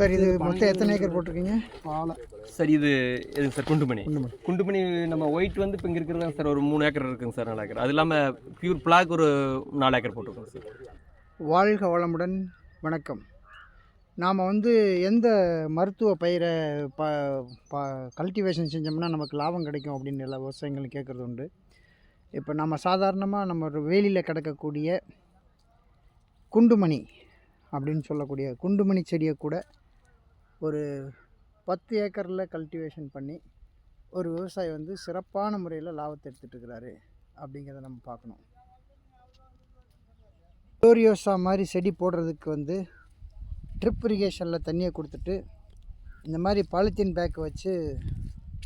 Sir இது மொத்தம் எத்தனை ஏக்கர் போட்டிருக்கீங்க? சார் இது எதுங்க சார் குண்டுமணி நம்ம ஒயிட் வந்து இப்போ இங்கே இருக்கிறதா சார் ஒரு 3 ஏக்கர் இருக்குங்க சார், 4 ஏக்கர். அது இல்லாமல் பியூர் பிளாக் ஒரு 4 ஏக்கர் போட்டிருக்கோம் சார். வாழ்க வளமுடன். வணக்கம். நாம் வந்து எந்த மருத்துவ பயிரை கல்டிவேஷன் செஞ்சோம்னா நமக்கு லாபம் கிடைக்கும் அப்படின்னு எல்லா விவசாயிகளும் கேட்குறது உண்டு. இப்போ நம்ம சாதாரணமாக நம்ம வேலியில் கிடக்கக்கூடிய குண்டுமணி அப்படின்னு சொல்லக்கூடிய குண்டுமணி செடியை கூட ஒரு 10 ஏக்கரில் கல்டிவேஷன் பண்ணி ஒரு விவசாயி வந்து சிறப்பான முறையில் லாபத்தை எடுத்துகிட்டு இருக்கிறாரு அப்படிங்கிறத நம்ம பார்க்கணும். குளோரியோசா மாதிரி செடி போடுறதுக்கு வந்து ட்ரிப் இரிகேஷனில் தண்ணியை கொடுத்துட்டு இந்த மாதிரி பாலித்தீன் பேக்கை வச்சு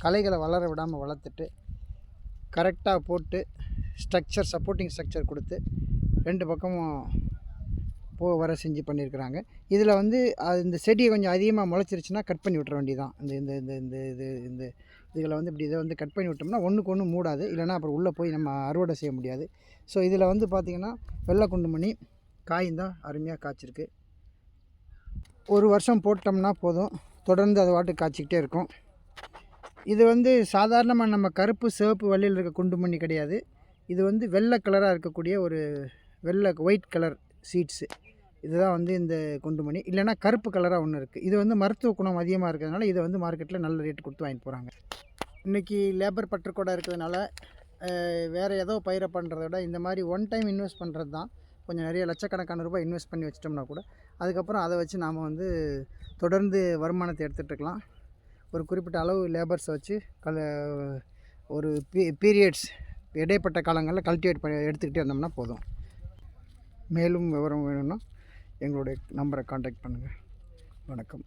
களைகளை வளர விடாமல் வளர்த்துட்டு கரெக்டாக போட்டு சப்போர்ட்டிங் ஸ்ட்ரக்சர் கொடுத்து 2 பக்கமும் வர செஞ்சு பண்ணியிருக்கிறாங்க. இதில் வந்து இந்த செடியை கொஞ்சம் அதிகமாக முளைச்சிருச்சுன்னா கட் பண்ணி விட்டுற வேண்டியதான். இந்த இதில் வந்து இப்படி இதை வந்து கட் பண்ணி விட்டோம்னா ஒன்றுக்கு ஒன்று மூடாது, இல்லைனா அப்புறம் உள்ளே போய் நம்ம அறுவடை செய்ய முடியாது. ஸோ இதில் வந்து பார்த்திங்கன்னா வெள்ளை குண்டுமணி காய்ந்தான் அருமையாக காய்ச்சிருக்கு. 1 வருஷம் போட்டோம்னா போதும், தொடர்ந்து அதை வாட்டு காய்ச்சிக்கிட்டே இருக்கும். இது வந்து சாதாரணமாக நம்ம கருப்பு சிவப்பு வெள்ளையில் இருக்க குண்டுமணி கிடையாது. இது வந்து வெள்ளை கலராக இருக்கக்கூடிய ஒரு ஒயிட் கலர் சீட்ஸு. இதுதான் வந்து இந்த குண்டுமணி. இல்லைனா கருப்பு கலராக ஒன்று இருக்குது. இது வந்து மருத்துவ குணம் அதிகமாக இருக்கிறதுனால இதை வந்து மார்க்கெட்டில் நல்ல ரேட்டு கொடுத்து வாங்கிட்டு போகிறாங்க. இன்றைக்கி லேபர் பற்றுக்கூட இருக்கிறதுனால வேறு ஏதோ பயிரை பண்ணுறத விட இந்த மாதிரி ஒன் டைம் இன்வெஸ்ட் பண்ணுறது தான் கொஞ்சம் நிறைய லட்சக்கணக்கான ரூபாய் இன்வெஸ்ட் பண்ணி வச்சிட்டோம்னா கூட அதுக்கப்புறம் அதை வச்சு நாம் வந்து தொடர்ந்து வருமானத்தை எடுத்துகிட்டு இருக்கலாம். ஒரு குறிப்பிட்ட அளவு லேபர்ஸை வச்சு ஒரு பீரியட்ஸ் இடைப்பட்ட காலங்களில் கல்டிவேட் பண்ணி எடுத்துக்கிட்டே இருந்தோம்னா போதும். மேலும் விவரம் வேணும்னா எங்களுடைய நம்பரை கான்டாக்ட் பண்ணுங்கள். வணக்கம்.